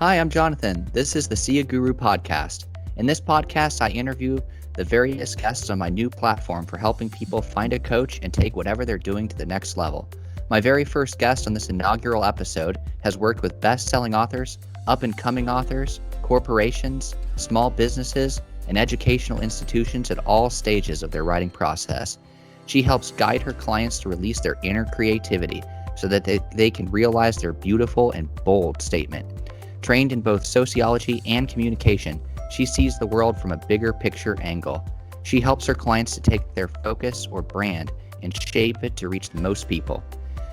Hi, I'm Jonathan. This is the See a Guru podcast. In this podcast, I interview the various guests on my new platform for helping people find a coach and take whatever they're doing to the next level. My very first guest on this inaugural episode has worked with best-selling authors, up-and-coming authors, corporations, small businesses, and educational institutions at all stages of their writing process. She helps guide her clients to release their inner creativity so that they can realize their beautiful and bold statement. Trained in both sociology and communication, she sees the world from a bigger picture angle. She helps her clients to take their focus or brand and shape it to reach the most people.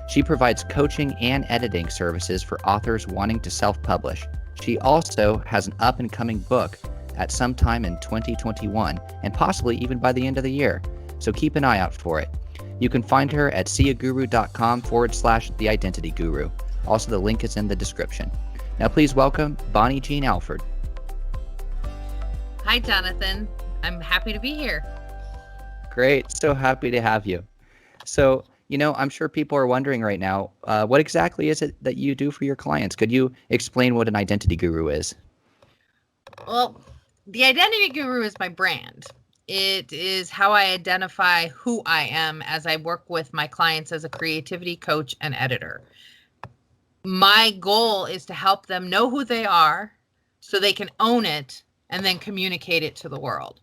She provides coaching and editing services for authors wanting to self-publish. She also has an up-and-coming book at some time in 2021 and possibly even by the end of the year. So keep an eye out for it. You can find her at seeaguru.com/The Identity Guru. Also, the link is in the description. Now, please welcome Bonniejean Alford. Hi, Jonathan. I'm happy to be here. Great. So happy to have you. So, I'm sure people are wondering right now, what exactly is it that you do for your clients? Could you explain what an identity guru is? Well, the Identity Guru is my brand. It is how I identify who I am as I work with my clients as a creativity coach and editor. My goal is to help them know who they are so they can own it and then communicate it to the world.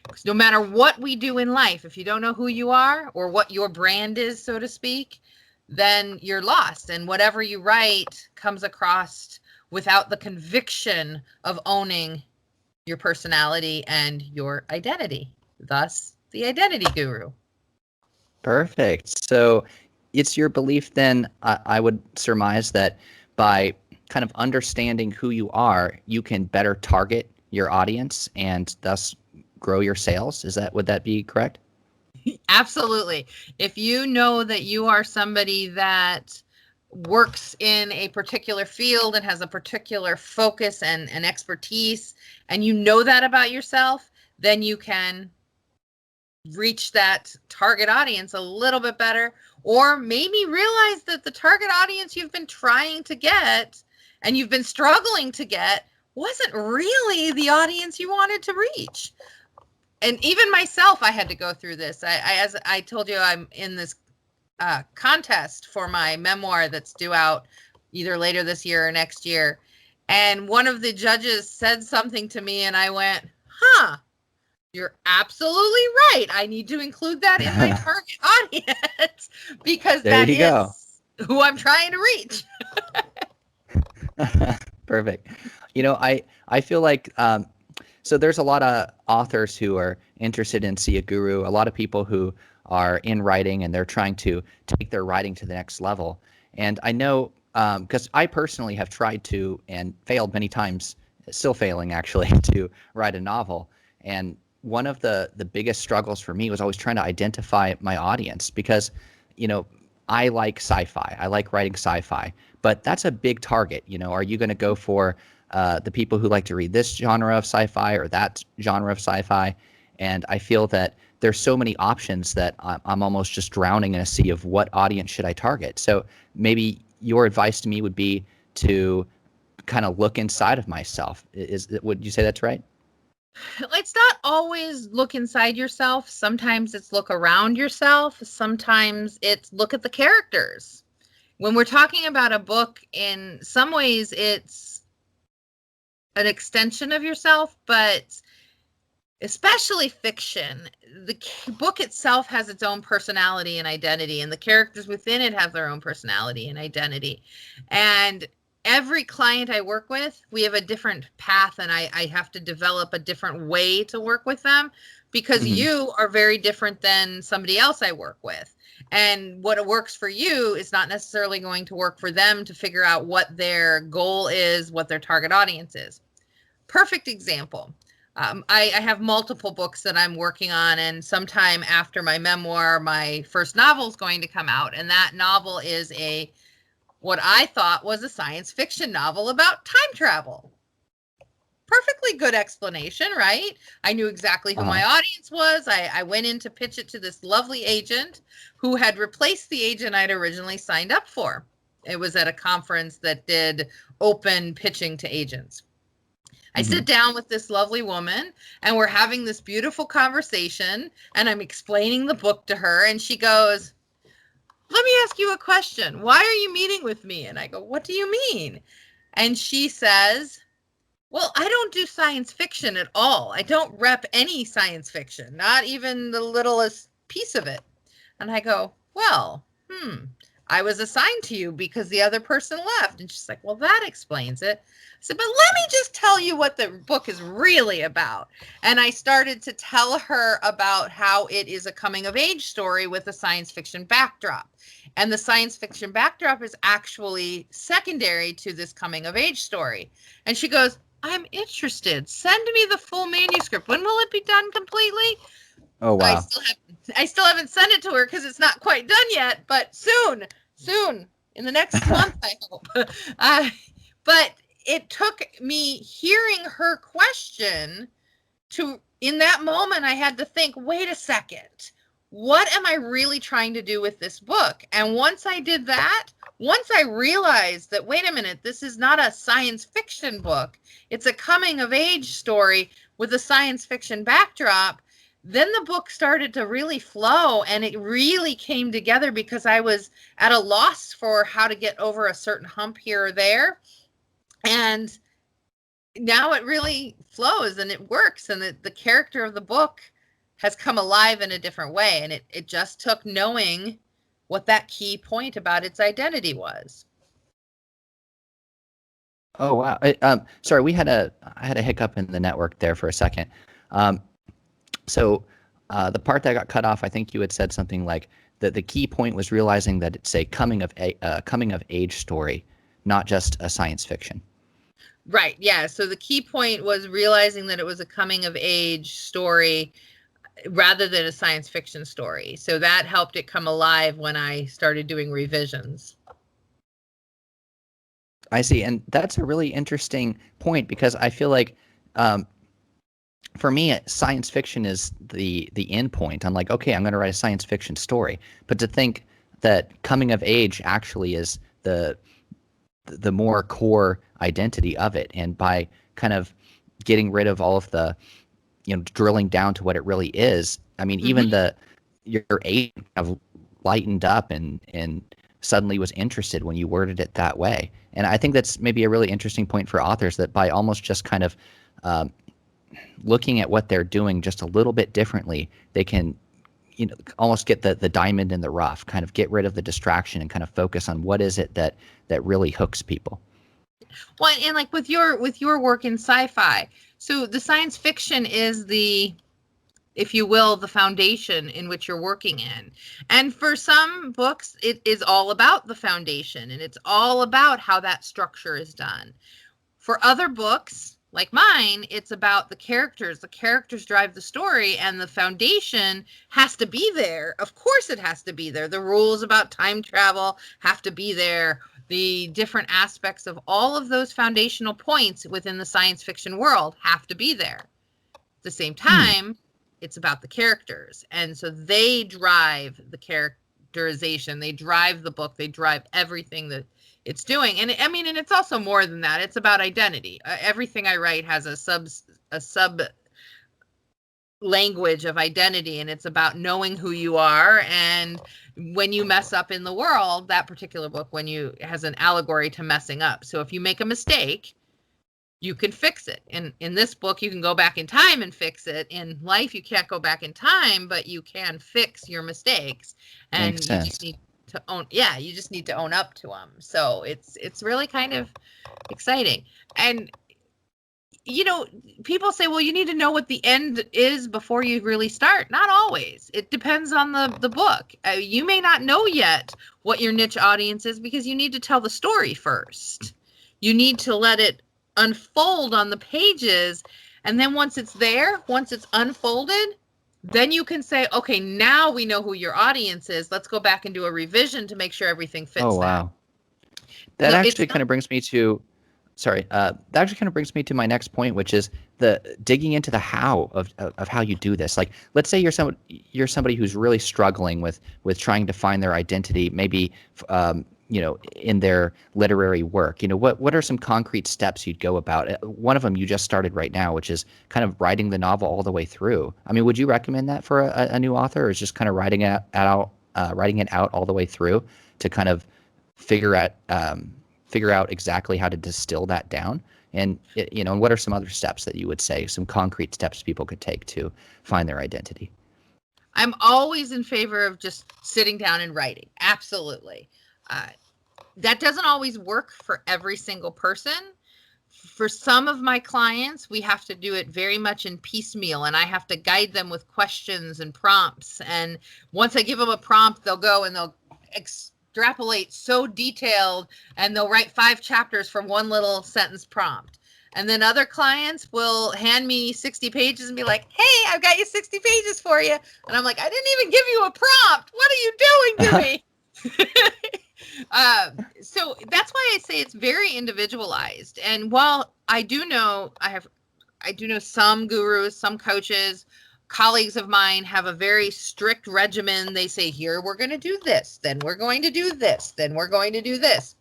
Because no matter what we do in life, if you don't know who you are or what your brand is, so to speak, then you're lost. And whatever you write comes across without the conviction of owning your personality and your identity. Thus, the Identity Guru. Perfect. So it's your belief then, I would surmise, that by kind of understanding who you are, you can better target your audience and thus grow your sales. Would that be correct? Absolutely. If you know that you are somebody that works in a particular field and has a particular focus and expertise, and you know that about yourself, then you can reach that target audience a little bit better, or maybe realize that the target audience you've been trying to get and you've been struggling to get wasn't really the audience you wanted to reach. And even myself, I had to go through this. As I told you, I'm in this contest for my memoir that's due out either later this year or next year. And one of the judges said something to me and I went, you're absolutely right. I need to include that in my target audience because that is who I'm trying to reach. Perfect. I feel like, so there's a lot of authors who are interested in See a Guru, a lot of people who are in writing and they're trying to take their writing to the next level. And I know, because I personally have tried to and failed many times, still failing actually, to write a novel. And one of the biggest struggles for me was always trying to identify my audience because, I like sci-fi. I like writing sci-fi, but that's a big target. Are you going to go for the people who like to read this genre of sci-fi or that genre of sci-fi? And I feel that there's so many options that I'm almost just drowning in a sea of what audience should I target. So maybe your advice to me would be to kind of look inside of myself. Would you say that's right? It's not always look inside yourself. Sometimes it's look around yourself. Sometimes it's look at the characters. When we're talking about a book, in some ways it's an extension of yourself, but especially fiction, the book itself has its own personality and identity, and the characters within it have their own personality and identity. And every client I work with, we have a different path, and I have to develop a different way to work with them because you are very different than somebody else I work with. And what works for you is not necessarily going to work for them to figure out what their goal is, what their target audience is. Perfect example. I have multiple books that I'm working on, and sometime after my memoir, my first novel is going to come out, and that novel is what I thought was a science fiction novel about time travel. Perfectly good explanation, right? I knew exactly who my audience was. I went in to pitch it to this lovely agent who had replaced the agent I'd originally signed up for. It was at a conference that did open pitching to agents. I sit down with this lovely woman and we're having this beautiful conversation and I'm explaining the book to her and she goes, "Let me ask you a question. Why are you meeting with me?" And I go, "What do you mean?" And she says, "Well, I don't do science fiction at all. I don't rep any science fiction, not even the littlest piece of it." And I go, "Well, I was assigned to you because the other person left." And she's like, "Well, that explains it." I said, "But let me just tell you what the book is really about." And I started to tell her about how it is a coming of age story with a science fiction backdrop. And the science fiction backdrop is actually secondary to this coming of age story. And she goes, "I'm interested. Send me the full manuscript. When will it be done completely?" Oh, wow. I still haven't sent it to her because it's not quite done yet, but soon, in the next month, I hope. But it took me hearing her question in that moment, I had to think, wait a second, what am I really trying to do with this book? And once I did that, once I realized that, wait a minute, this is not a science fiction book, it's a coming of age story with a science fiction backdrop, then the book started to really flow and it really came together because I was at a loss for how to get over a certain hump here or there. And now it really flows and it works, and the character of the book has come alive in a different way. And it just took knowing what that key point about its identity was. Oh, wow. Sorry, I had a hiccup in the network there for a second. So the part that got cut off, I think you had said something like that the key point was realizing that it's a coming of age story, not just a science fiction. Right. Yeah. So the key point was realizing that it was a coming of age story rather than a science fiction story. So that helped it come alive when I started doing revisions. I see. And that's a really interesting point because I feel like for me, science fiction is the end point. I'm like, okay, I'm going to write a science fiction story. But to think that coming of age actually is the more core identity of it, and by kind of getting rid of all of the, drilling down to what it really is. I mean, even your age kind of lightened up and suddenly was interested when you worded it that way. And I think that's maybe a really interesting point for authors, that by almost just kind of looking at what they're doing just a little bit differently, they can almost get the diamond in the rough, kind of get rid of the distraction and kind of focus on what is it that really hooks people. Well, and like with your work in sci-fi, so the science fiction is the, if you will, the foundation in which you're working in. And for some books, it is all about the foundation and it's all about how that structure is done. For other books, like mine, it's about the characters. The characters drive the story and the foundation has to be there. Of course it has to be there. The rules about time travel have to be there. The different aspects of all of those foundational points within the science fiction world have to be there. At the same time, it's about the characters. And so they drive the characterization. They drive the book. They drive everything that it's doing. And I mean, and it's also more than that. It's about identity. Everything I write has a sub language of identity, and it's about knowing who you are. And when you mess up in the world, that particular book has an allegory to messing up. So if you make a mistake, you can fix it. In this book, you can go back in time and fix it. In life, you can't go back in time, but you can fix your mistakes. And Makes you sense. just need to own, you just need to own up to them. So it's really kind of exciting. And people say, well, you need to know what the end is before you really start. Not always. It depends on the book. You may not know yet what your niche audience is because you need to tell the story first. You need to let it unfold on the pages. And then once it's there, once it's unfolded, then you can say, okay, now we know who your audience is. Let's go back and do a revision to make sure everything fits. Oh, wow. That actually kind of brings me to, that actually kind of brings me to my next point, which is the digging into the how of how you do this. Like, let's say you're somebody who's really struggling with trying to find their identity, maybe in their literary work? What are some concrete steps you'd go about? One of them you just started right now, which is kind of writing the novel all the way through. I mean, would you recommend that for a new author, or is just kind of writing it out all the way through to kind of figure out exactly how to distill that down? And what are some other steps that you would say, some concrete steps people could take to find their identity? I'm always in favor of just sitting down and writing. Absolutely. That doesn't always work for every single person. For some of my clients, we have to do it very much in piecemeal, and I have to guide them with questions and prompts. And once I give them a prompt, they'll go and they'll extrapolate so detailed, and they'll write 5 chapters from one little sentence prompt. And then other clients will hand me 60 pages and be like, hey, I've got you 60 pages for you. And I'm like, I didn't even give you a prompt. What are you doing to me? So that's why I say it's very individualized. And while I do know some gurus, some coaches, colleagues of mine have a very strict regimen. They say, here, we're going to do this, then we're going to do this, then we're going to do this.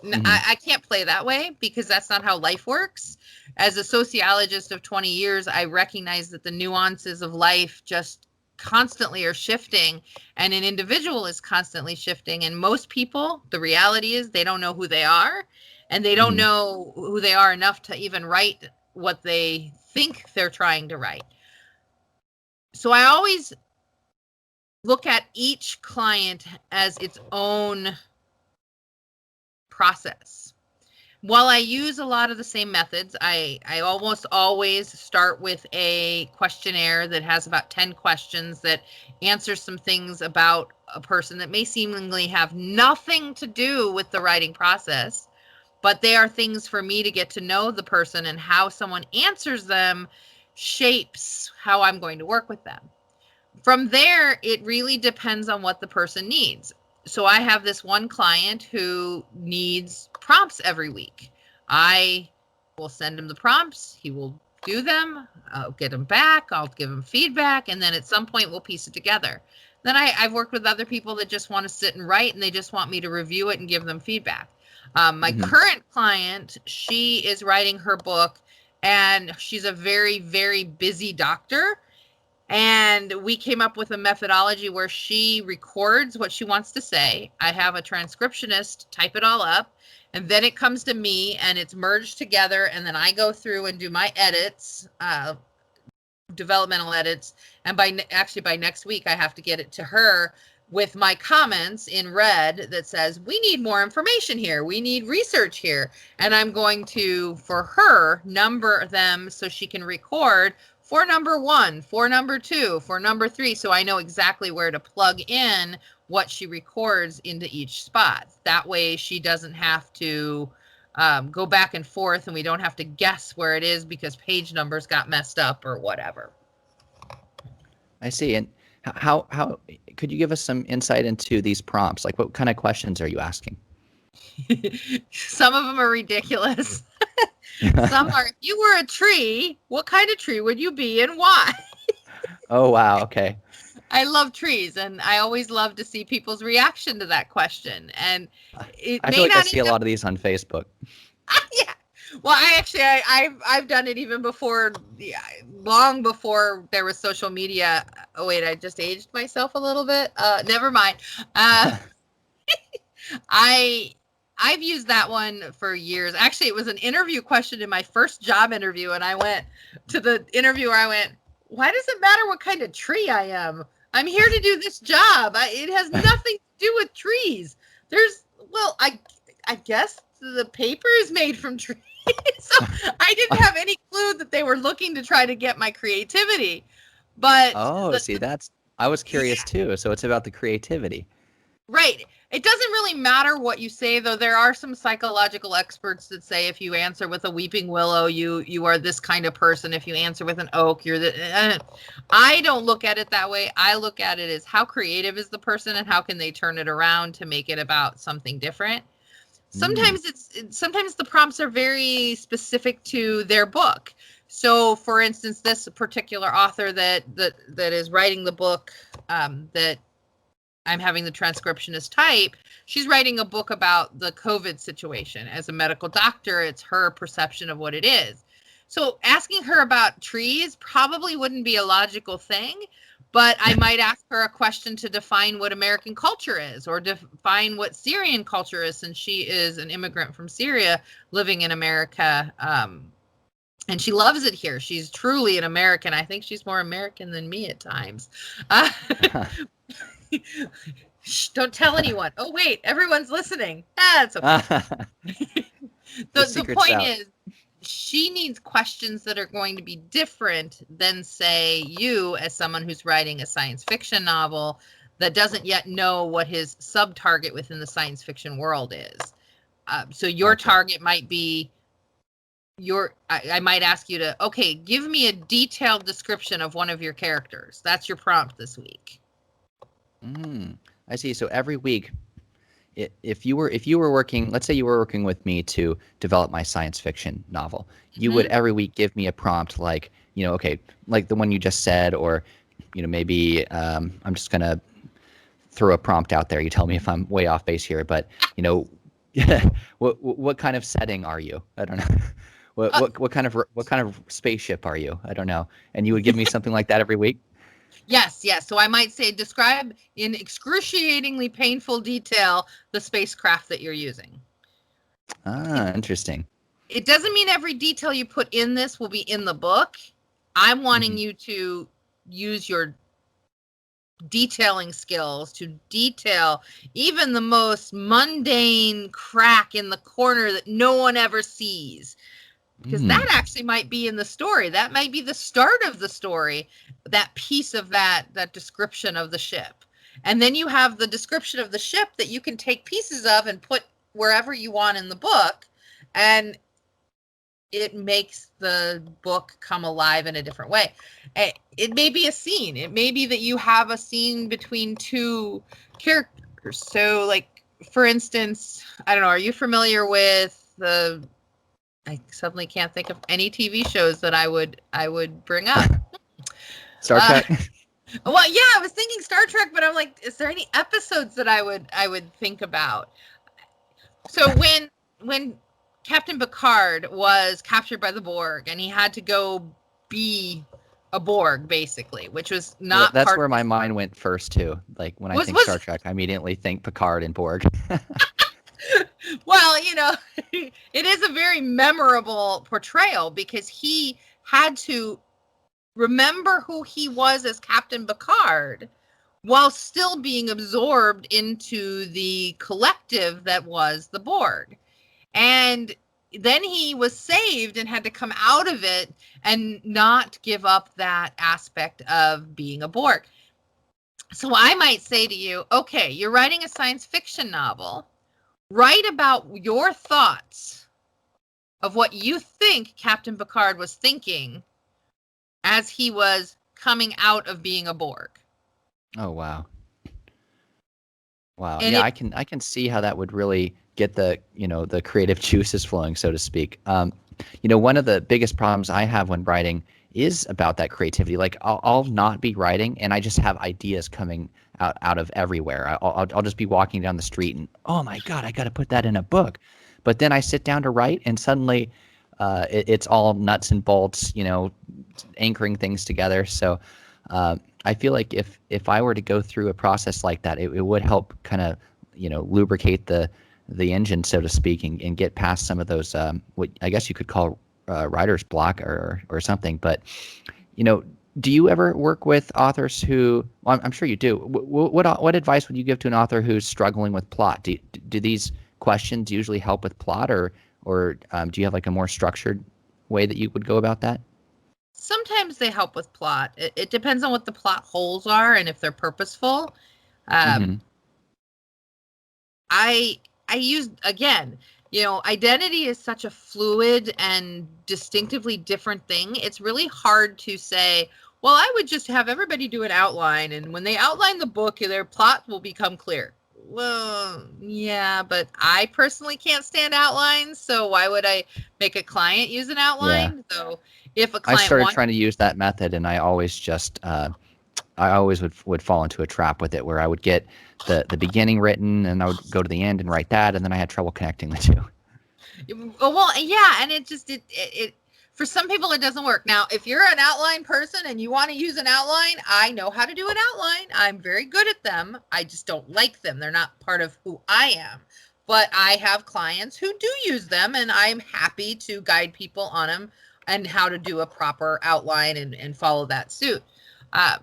Mm-hmm. I can't play that way because that's not how life works. As a sociologist of 20 years, I recognize that the nuances of life just constantly are shifting, and an individual is constantly shifting. And most people, the reality is they don't know who they are, and they don't know who they are enough to even write what they think they're trying to write. So I always look at each client as its own process. While I use a lot of the same methods, I almost always start with a questionnaire that has about 10 questions that answers some things about a person that may seemingly have nothing to do with the writing process, but they are things for me to get to know the person, and how someone answers them shapes how I'm going to work with them. From there, it really depends on what the person needs. So I have this one client who needs prompts every week. I will send him the prompts. He will do them. I'll get them back. I'll give him feedback. And then at some point we'll piece it together. Then I've worked with other people that just want to sit and write, and they just want me to review it and give them feedback. My current client, she is writing her book, and she's a very, very busy doctor. And we came up with a methodology where she records what she wants to say. I have a transcriptionist type it all up, and then it comes to me and it's merged together. And then I go through and do my edits, developmental edits. And by next week, I have to get it to her with my comments in red that says, we need more information here. We need research here. And I'm going to, for her, number them so she can record for number 1, for number 2, for number 3, so I know exactly where to plug in what she records into each spot. That way she doesn't have to go back and forth, and we don't have to guess where it is because page numbers got messed up or whatever. I see. And how could you give us some insight into these prompts? Like, what kind of questions are you asking? Some of them are ridiculous. Some are, if you were a tree, what kind of tree would you be and why? Oh, wow. Okay. I love trees, and I always love to see people's reaction to that question. And I feel like I see a lot of these on Facebook. Yeah. Well, I've done it even before, long before there was social media. Oh, wait, I just aged myself a little bit. Never mind. I've used that one for years. Actually, it was an interview question in my first job interview, and I went to the interviewer. I went, why does it matter what kind of tree I am? I'm here to do this job. It has nothing to do with trees. I guess the paper is made from trees. So I didn't have any clue that they were looking to try to get my creativity. But I was curious too. So it's about the creativity. Right. It doesn't really matter what you say, though. There are some psychological experts that say if you answer with a weeping willow, you are this kind of person. If you answer with an oak, you're the. I don't look at it that way. I look at it as how creative is the person and how can they turn it around to make it about something different. Sometimes sometimes the prompts are very specific to their book. So, for instance, this particular author that is writing the book that I'm having the transcriptionist type, she's writing a book about the COVID situation. As a medical doctor, it's her perception of what it is. So asking her about trees probably wouldn't be a logical thing, but I might ask her a question to define what American culture is, or define what Syrian culture is, since she is an immigrant from Syria living in America. And she loves it here. She's truly an American. I think she's more American than me at times. Shh, don't tell anyone. Oh, wait, everyone's listening. That's okay. The point is, she needs questions that are going to be different than, say, you as someone who's writing a science fiction novel that doesn't yet know what his sub-target within the science fiction world is. So your target might be I might ask you to, okay, give me a detailed description of one of your characters. That's your prompt this week. I see. So every week, if you were working, let's say you were working with me to develop my science fiction novel, you would every week give me a prompt like, okay, like the one you just said, or, maybe I'm just going to throw a prompt out there. You tell me if I'm way off base here, but, what kind of setting are you? I don't know. What kind of spaceship are you? I don't know. And you would give me something like that every week? Yes. So I might say, describe in excruciatingly painful detail the spacecraft that you're using. Interesting. It doesn't mean every detail you put in this will be in the book. I'm wanting you to use your detailing skills to detail even the most mundane crack in the corner that no one ever sees. Because that actually might be in the story. That might be the start of the story, that piece of that description of the ship. And then you have the description of the ship that you can take pieces of and put wherever you want in the book. And it makes the book come alive in a different way. It may be a scene. It may be that you have a scene between two characters. So, like, for instance, I don't know, are you familiar with I suddenly can't think of any TV shows that I would bring up. Star Trek? Well, yeah, I was thinking Star Trek, but I'm like, is there any episodes that I would think about? So when Captain Picard was captured by the Borg and he had to go be a Borg, basically, which was not that's where my mind went first, too. Like, when I think Star Trek, I immediately think Picard and Borg. Well, it is a very memorable portrayal because he had to remember who he was as Captain Picard while still being absorbed into the collective that was the Borg. And then he was saved and had to come out of it and not give up that aspect of being a Borg. So I might say to you, okay, you're writing a science fiction novel. Write about your thoughts of what you think Captain Picard was thinking as he was coming out of being a Borg. Oh, wow. Wow. And yeah, I can see how that would really get the creative juices flowing, so to speak. One of the biggest problems I have when writing is about that creativity. Like, I'll not be writing and I just have ideas coming out of everywhere. I'll just be walking down the street and, oh my God, I got to put that in a book. But then I sit down to write and suddenly it's all nuts and bolts, anchoring things together. So I feel like if I were to go through a process like that, it would help kind of, lubricate the engine, so to speak, and get past some of those, what I guess you could call writer's block or something. But, do you ever work with authors who, well, I'm sure you do. What advice would you give to an author who's struggling with plot? Do these questions usually help with plot, or do you have like a more structured way that you would go about that? Sometimes they help with plot. It depends on what the plot holes are and if they're purposeful. I use, again, identity is such a fluid and distinctively different thing. It's really hard to say, well, I would just have everybody do an outline, and when they outline the book, their plot will become clear. Well, yeah, but I personally can't stand outlines, so why would I make a client use an outline? Yeah. So if a client I started trying to use that method, and I always just I always would fall into a trap with it where I would get the beginning written and I would go to the end and write that, and then I had trouble connecting the two. Oh, well, yeah, and it for some people it doesn't work. Now, if you're an outline person and you want to use an outline, I know how to do an outline. I'm very good at them. I just don't like them. They're not part of who I am. But I have clients who do use them, and I'm happy to guide people on them and how to do a proper outline and follow that suit. I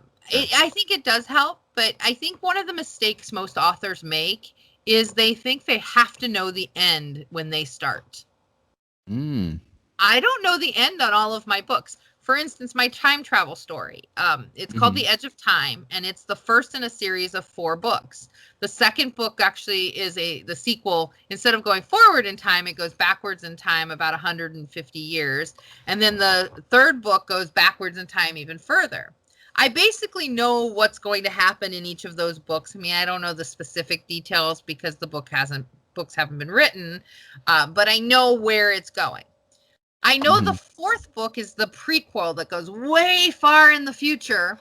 think it does help, but I think one of the mistakes most authors make is they think they have to know the end when they start. I don't know the end on all of my books. For instance, my time travel story, it's called The Edge of Time, and it's the first in a series of 4 books. The second book actually is the sequel. Instead of going forward in time, it goes backwards in time about 150 years. And then the third book goes backwards in time even further. I basically know what's going to happen in each of those books. I mean, I don't know the specific details because the books haven't been written, but I know where it's going. I know the fourth book is the prequel that goes way far in the future,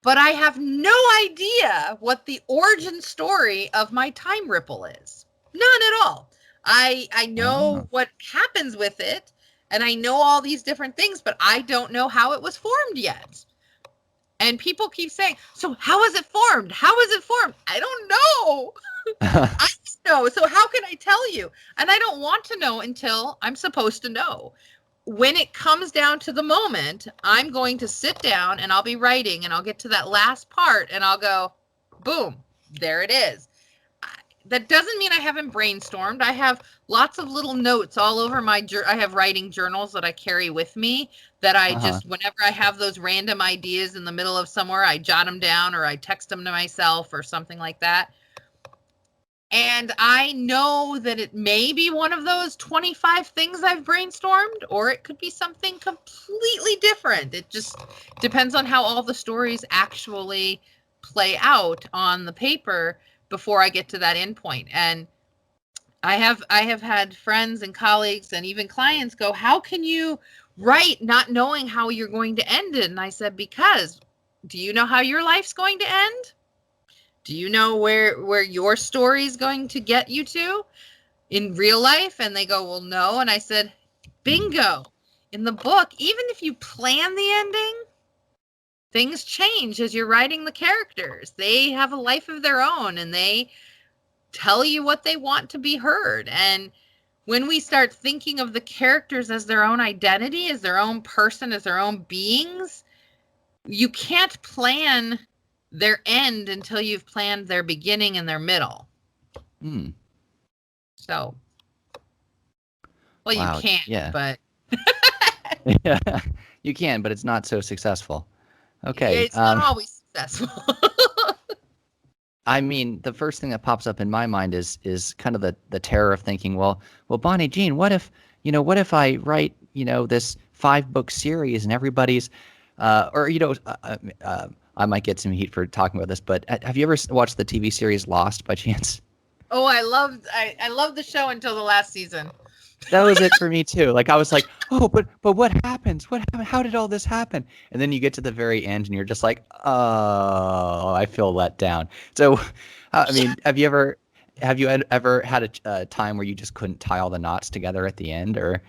but I have no idea what the origin story of my time ripple is. None at all. I know what happens with it, and I know all these different things, but I don't know how it was formed yet. And people keep saying, so how is it formed? How is it formed? I don't know. I don't know. So how can I tell you? And I don't want to know until I'm supposed to know. When it comes down to the moment, I'm going to sit down and I'll be writing and I'll get to that last part and I'll go, boom, there it is. That doesn't mean I haven't brainstormed. I have lots of little notes all over I have writing journals that I carry with me that I just, whenever I have those random ideas in the middle of somewhere, I jot them down or I text them to myself or something like that. And I know that it may be one of those 25 things I've brainstormed, or it could be something completely different. It just depends on how all the stories actually play out on the paper before I get to that end point. And I have had friends and colleagues and even clients go, how can you write not knowing how you're going to end it? And I said, because do you know how your life's going to end? Do you know where your story is going to get you to in real life? And they go, well, no. And I said, bingo. In the book, even if you plan the ending, things change as you're writing the characters. They have a life of their own and they tell you what they want to be heard. And when we start thinking of the characters as their own identity, as their own person, as their own beings, you can't plan their end until you've planned their beginning and their middle. So, well, wow, you can't, but yeah, you can, but it's not so successful. Okay, it's not always successful. I mean, the first thing that pops up in my mind is kind of the terror of thinking, well, Bonniejean, what if I write, this 5-book series and everybody's, I might get some heat for talking about this, but have you ever watched the TV series Lost by chance? Oh, I loved the show until the last season. That was it for me too. Like I was like, oh, but what happens? What happened? How did all this happen? And then you get to the very end, and you're just like, oh, I feel let down. So, I mean, have you ever had a time where you just couldn't tie all the knots together at the end, or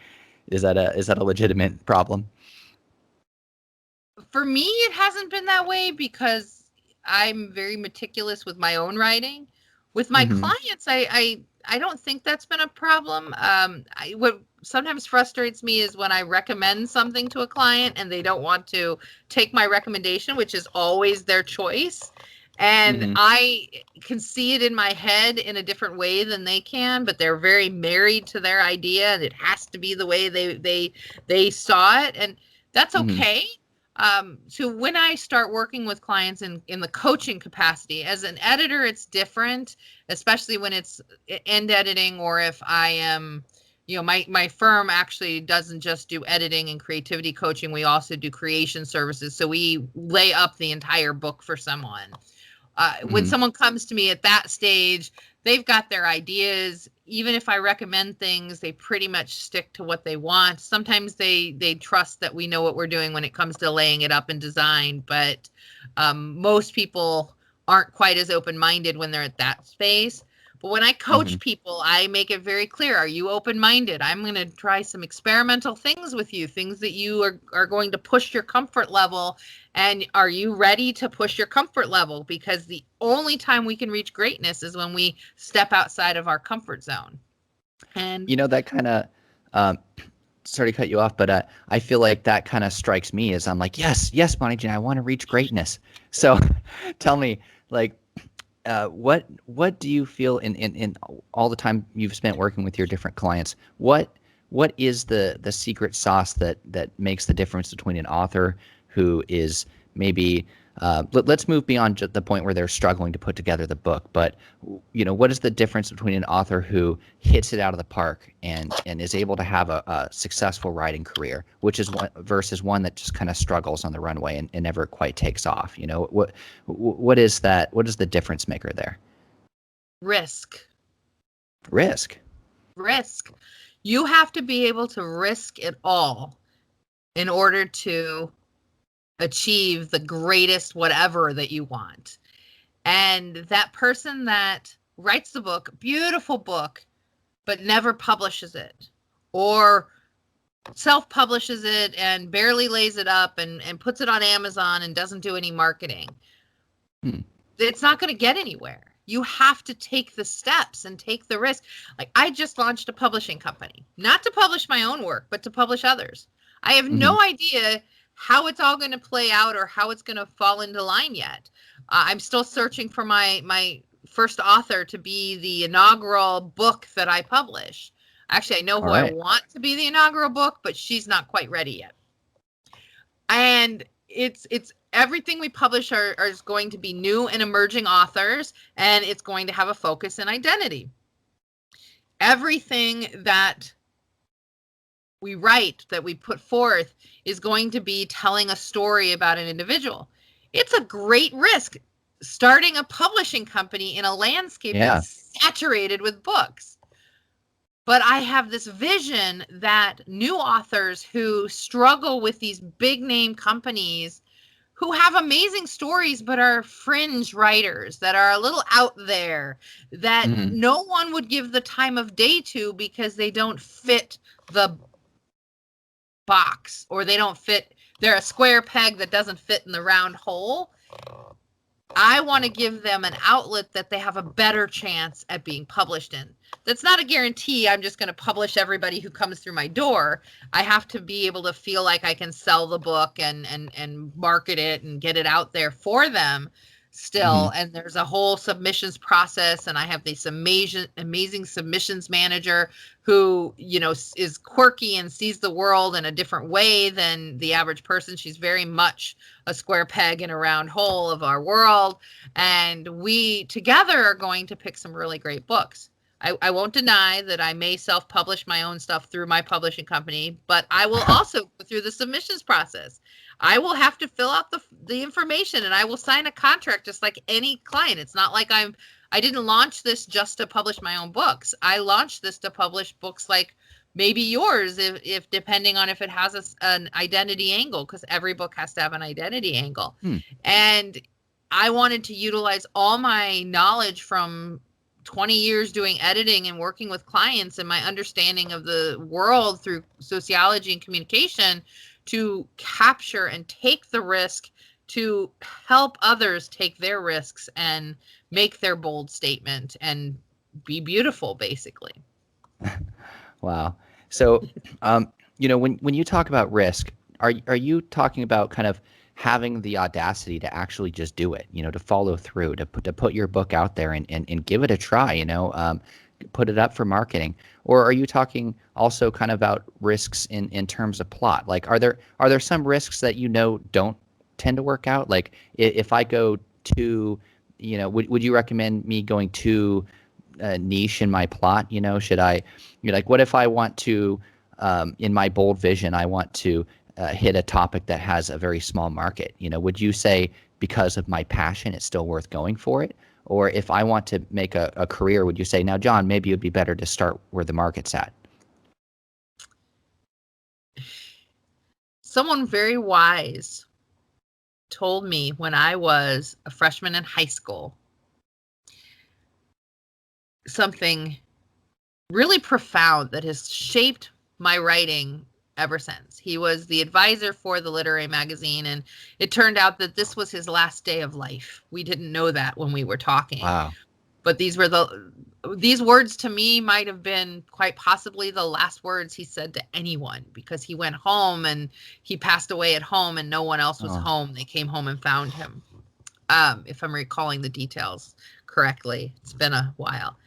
is that a legitimate problem? For me, it hasn't been that way because I'm very meticulous with my own writing. With my clients, I don't think that's been a problem. What sometimes frustrates me is when I recommend something to a client and they don't want to take my recommendation, which is always their choice. And I can see it in my head in a different way than they can, but they're very married to their idea and it has to be the way they saw it. And that's okay. So when I start working with clients in the coaching capacity, as an editor, it's different, especially when it's end editing, or if I am, my firm actually doesn't just do editing and creativity coaching. We also do creation services. So we lay up the entire book for someone. When someone comes to me at that stage, they've got their ideas. Even if I recommend things, they pretty much stick to what they want. Sometimes they trust that we know what we're doing when it comes to laying it up in design. But Most people aren't quite as open-minded when they're at that space. But when I coach people, I make it very clear, are you open-minded? I'm going to try some experimental things with you, things that you are going to push your comfort level. And are you ready to push your comfort level? Because the only time we can reach greatness is when we step outside of our comfort zone. And that kind of, sorry to cut you off, but I feel like that kind of strikes me as I'm like, yes, Bonniejean, I want to reach greatness. So tell me, like, what do you feel in all the time you've spent working with your different clients? What is the secret sauce that makes the difference between an author who is maybe let's move beyond the point where they're struggling to put together the book, but what is the difference between an author who hits it out of the park and is able to have a successful writing career, which is one versus one that just kind of struggles on the runway and never quite takes off? What is that? What is the difference maker there? risk. Risk. You have to be able to risk it all in order to achieve the greatest whatever that you want. And that person that writes the book, beautiful book, but never publishes it, or self-publishes it and barely lays it up and puts it on Amazon and doesn't do any marketing, it's not going to get anywhere. You have to take the steps and take the risk. Like, I just launched a publishing company, not to publish my own work, but to publish others. I have no idea how it's all going to play out or how it's going to fall into line yet. I'm still searching for my first author to be the inaugural book that I publish. Actually, I know who I want to be the inaugural book, but she's not quite ready yet. And it's everything we publish is going to be new and emerging authors, and it's going to have a focus and identity. Everything that we write, that we put forth, is going to be telling a story about an individual. It's a great risk starting a publishing company in a landscape that's saturated with books. But I have this vision that new authors who struggle with these big name companies, who have amazing stories but are fringe writers, that are a little out there, that no one would give the time of day to because they don't fit the box, or they're a square peg that doesn't fit in the round hole. I want to give them an outlet that they have a better chance at being published in. That's not a guarantee I'm just going to publish everybody who comes through my door. I have to be able to feel like I can sell the book and market it and get it out there for them still. And there's a whole submissions process, and I have this amazing submissions manager who, is quirky and sees the world in a different way than the average person. She's very much a square peg in a round hole of our world, and we together are going to pick some really great books. I won't deny that I may self-publish my own stuff through my publishing company, but I will also go through the submissions process. I will have to fill out the information, and I will sign a contract just like any client. It's not like I didn't launch this just to publish my own books. I launched this to publish books like maybe yours, if depending on if it has an identity angle, because every book has to have an identity angle. And I wanted to utilize all my knowledge from 20 years doing editing and working with clients and my understanding of the world through sociology and communication to capture and take the risk to help others take their risks and make their bold statement and be beautiful, basically. Wow. So, when you talk about risk, are you talking about kind of having the audacity to actually just do it, to follow through, to put your book out there and give it a try, put it up for marketing? Or are you talking also kind of about risks in terms of plot? Like, are there some risks that don't tend to work out? Like, if I go too, would you recommend me going too niche in my plot? Should I, like, what if I want to, in my bold vision, I want to hit a topic that has a very small market? Would you say because of my passion, it's still worth going for it? Or if I want to make a career, would you say, now, John, maybe it would be better to start where the market's at? Someone very wise told me when I was a freshman in high school something really profound that has shaped my writing ever since. He was the advisor for the literary magazine, and it turned out that this was his last day of life. We didn't know that when we were talking. Wow. But these words to me might have been quite possibly the last words he said to anyone, because he went home and he passed away at home and no one else was home. They came home and found him. If I'm recalling the details correctly, it's been a while.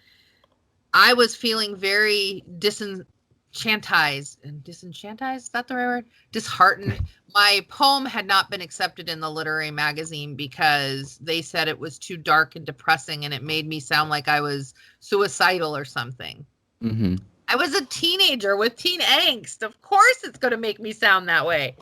I was feeling very disenchantized. Is that the right word? Disheartened. My poem had not been accepted in the literary magazine because they said it was too dark and depressing, and it made me sound like I was suicidal or something. Mm-hmm. I was a teenager with teen angst. Of course it's going to make me sound that way.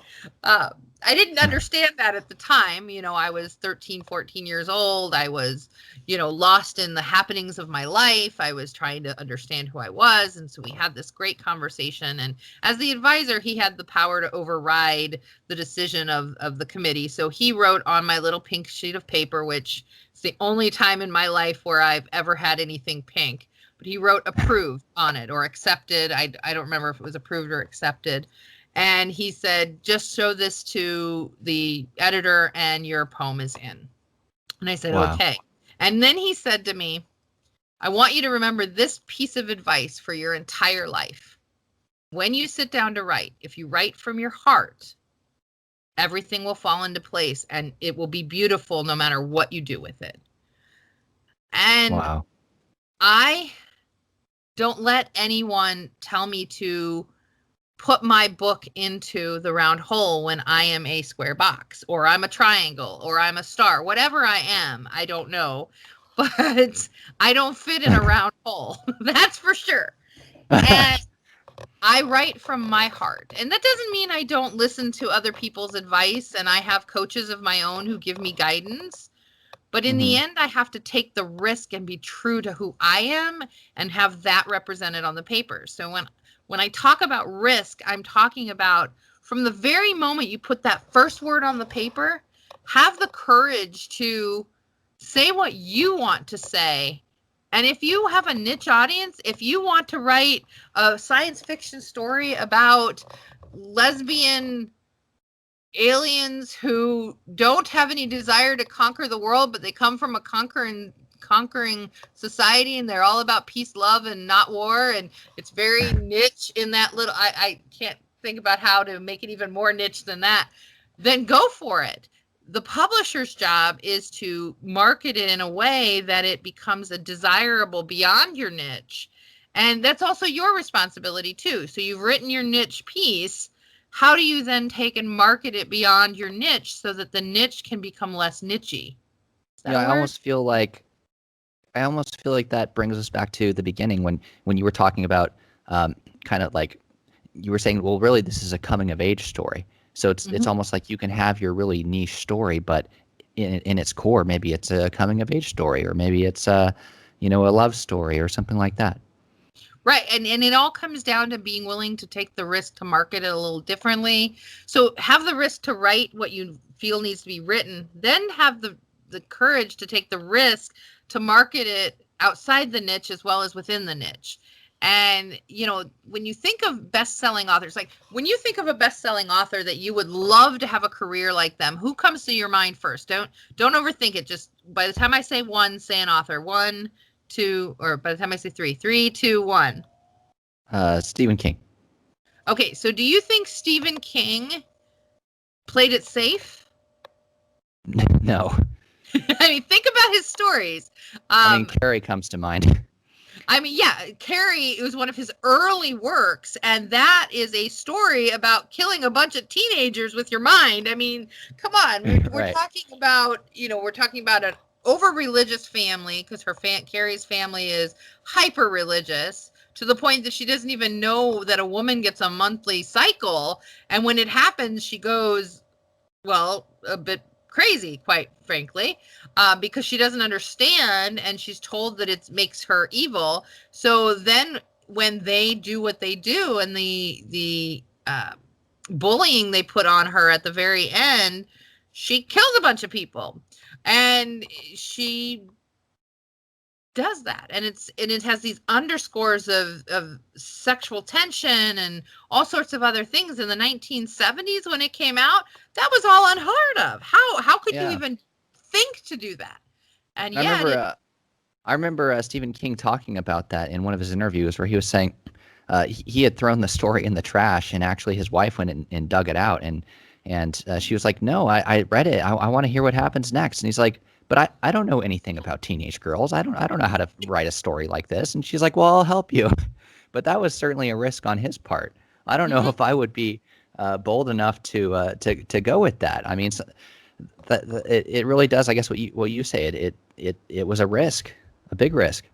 I didn't understand that at the time. You know, I was 13, 14 years old. I was, lost in the happenings of my life. I was trying to understand who I was. And so we had this great conversation. And as the advisor, he had the power to override the decision of the committee. So he wrote on my little pink sheet of paper, which is the only time in my life where I've ever had anything pink. But he wrote approved on it, or accepted. I don't remember if it was approved or accepted. And he said, just show this to the editor and your poem is in. And I said, Wow. Okay. And then he said to me, I want you to remember this piece of advice for your entire life. When you sit down to write, if you write from your heart, everything will fall into place and it will be beautiful no matter what you do with it. And wow. I don't let anyone tell me to put my book into the round hole when I am a square box, or I'm a triangle, or I'm a star, whatever I am. I don't know, but I don't fit in a round hole. That's for sure. And I write from my heart. And that doesn't mean I don't listen to other people's advice. And I have coaches of my own who give me guidance. But in the end, I have to take the risk and be true to who I am and have that represented on the paper. So when I talk about risk, I'm talking about from the very moment you put that first word on the paper, have the courage to say what you want to say. And if you have a niche audience, if you want to write a science fiction story about lesbian aliens who don't have any desire to conquer the world, but they come from a conquering society, and they're all about peace, love, and not war, and it's very niche in that little, I can't think about how to make it even more niche than that, then go for it. The publisher's job is to market it in a way that it becomes a desirable beyond your niche. And that's also your responsibility too. So you've written your niche piece. How do you then take and market it beyond your niche so that the niche can become less nichey? Yeah, I almost feel like that brings us back to the beginning when you were talking about kind of like you were saying, well, really, this is a coming of age story. So it's almost like you can have your really niche story, but in its core, maybe it's a coming of age story, or maybe it's a love story or something like that. Right. And it all comes down to being willing to take the risk to market it a little differently. So have the risk to write what you feel needs to be written, then have the courage to take the risk to market it outside the niche as well as within the niche. And, when you think of best-selling authors, like when you think of a best-selling author that you would love to have a career like them, who comes to your mind first? Don't overthink it. Just by the time I say one, say an author. 1, 2, or by the time I say 3, 3, 2, 1. Stephen King. Okay, so do you think Stephen King played it safe? No. I mean, think about his stories. Carrie comes to mind. Carrie was one of his early works, and that is a story about killing a bunch of teenagers with your mind. I mean, come on. We're Right. talking about, an over-religious family, because Carrie's family is hyper-religious to the point that she doesn't even know that a woman gets a monthly cycle. And when it happens, she goes, well, a bit crazy, quite frankly, because she doesn't understand, and she's told that it makes her evil. So then when they do what they do, and the bullying they put on her at the very end, she kills a bunch of people, and she does that, and it has these underscores of sexual tension and all sorts of other things. In the 1970s when it came out, that was all unheard of. How could you even think to do that? And I remember Stephen King talking about that in one of his interviews, where he was saying he had thrown the story in the trash, and actually his wife went and dug it out, and she was like, no, I read it, I want to hear what happens next. And he's like, but I don't know anything about teenage girls. I don't know how to write a story like this. And she's like, well, I'll help you. But that was certainly a risk on his part. I don't know if I would be bold enough to go with that. I mean, it really does. I guess what you say, it was a risk, a big risk.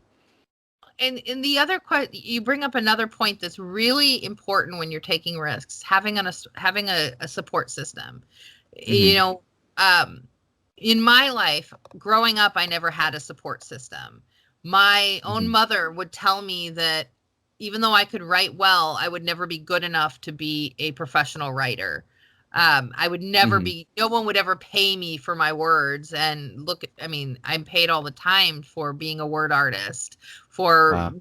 And the other you bring up another point that's really important when you're taking risks: having a support system. In my life, growing up, I never had a support system. My own mother would tell me that even though I could write well, I would never be good enough to be a professional writer. I would never be, no one would ever pay me for my words. And I'm paid all the time for being a word artist, for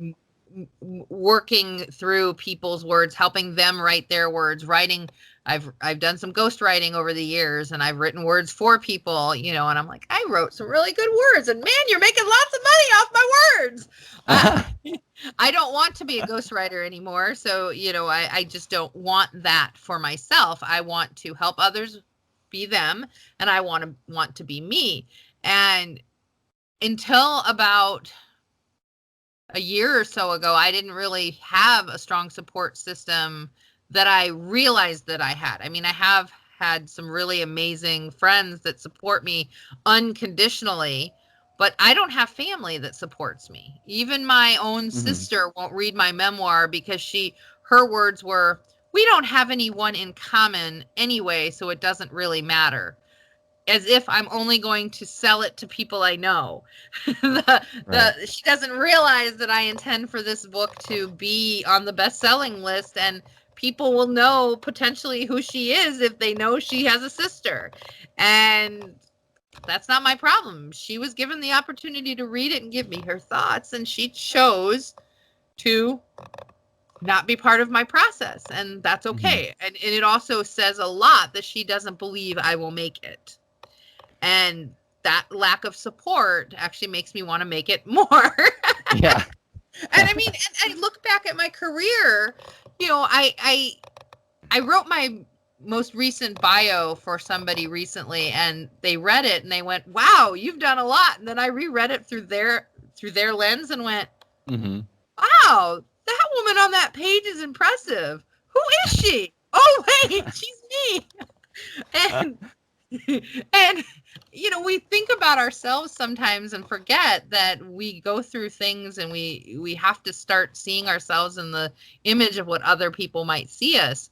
working through people's words, helping them write their words, writing. I've done some ghostwriting over the years, and I've written words for people, and I'm like, I wrote some really good words, and man, you're making lots of money off my words. I don't want to be a ghostwriter anymore. So, I just don't want that for myself. I want to help others be them, and I want to be me. And until about a year or so ago, I didn't really have a strong support system that I realized that I had. I mean, I have had some really amazing friends that support me unconditionally, but I don't have family that supports me. Even my own sister won't read my memoir because her words were, we don't have anyone in common anyway, so it doesn't really matter. As if I'm only going to sell it to people I know. She doesn't realize that I intend for this book to be on the best-selling list, and people will know potentially who she is if they know she has a sister. And that's not my problem. She was given the opportunity to read it and give me her thoughts, and she chose to not be part of my process, and that's okay. And it also says a lot that she doesn't believe I will make it. And that lack of support actually makes me want to make it more. Yeah. And I mean, and I look back at my career, I wrote my most recent bio for somebody recently, and they read it and they went, wow, you've done a lot. And then I reread it through their lens and went, wow, that woman on that page is impressive. Who is she? Oh, wait, she's me. And we think about ourselves sometimes and forget that we go through things, and we have to start seeing ourselves in the image of what other people might see us.